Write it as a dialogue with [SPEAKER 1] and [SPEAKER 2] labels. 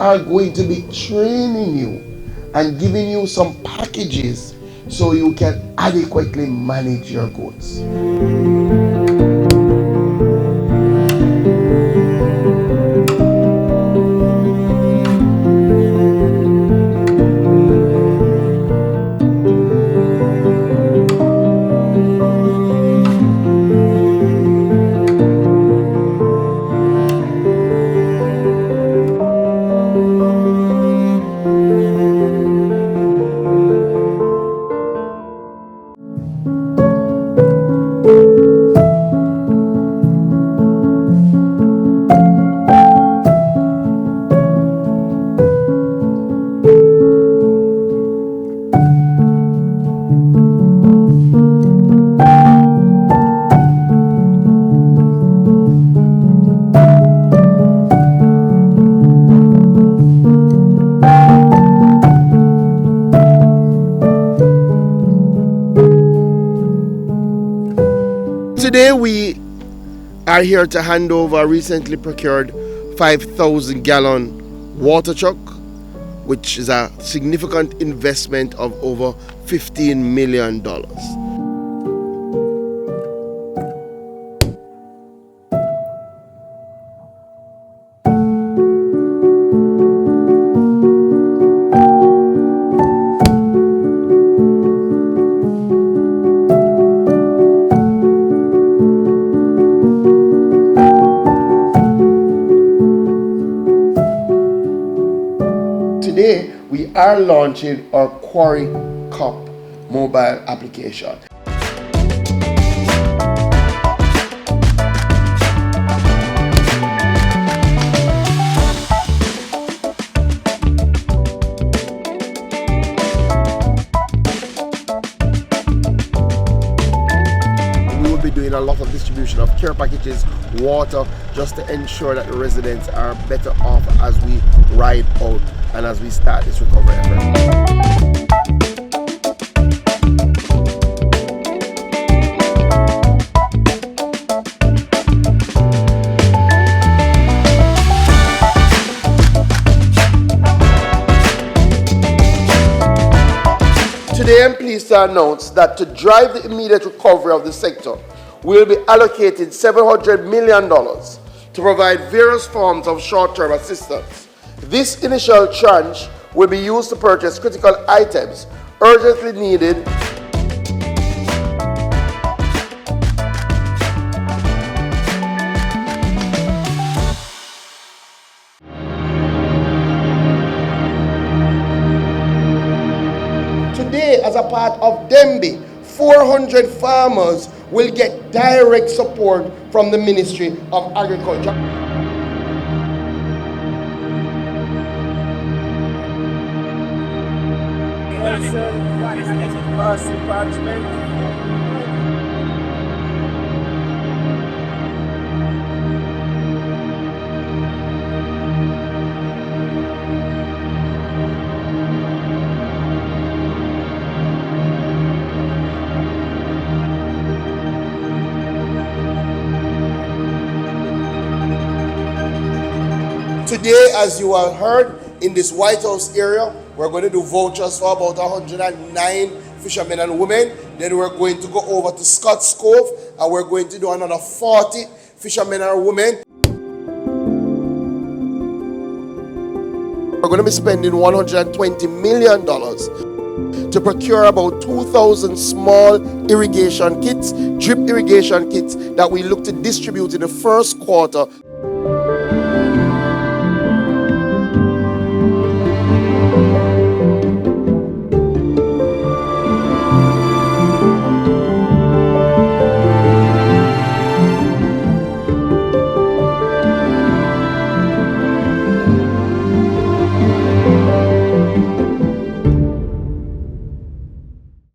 [SPEAKER 1] are going to be training you and giving you some packages so you can adequately manage your goats. Today we are here to hand over a recently procured 5,000 gallon water truck, which is a significant investment of over $15 million. Today, we are launching our Quarry Cup mobile application. We will be doing a lot of distribution of care packages, water, just to ensure that the residents are better off as we ride out and as we start this recovery effort. Today I'm pleased to announce that to drive the immediate recovery of the sector, we will be allocating $700 million to provide various forms of short-term assistance. This initial tranche will be used to purchase critical items urgently needed Today, as a part of Dembi, 400 farmers will get direct support from the Ministry of Agriculture. Today, as you have heard, in this White House area, we're going to do vouchers for about 109 fishermen and women. Then we're going to go over to Scotts Cove and we're going to do another 40 fishermen and women. We're going to be spending $120 million to procure about 2,000 small irrigation kits, drip irrigation kits that we look to distribute in the first quarter.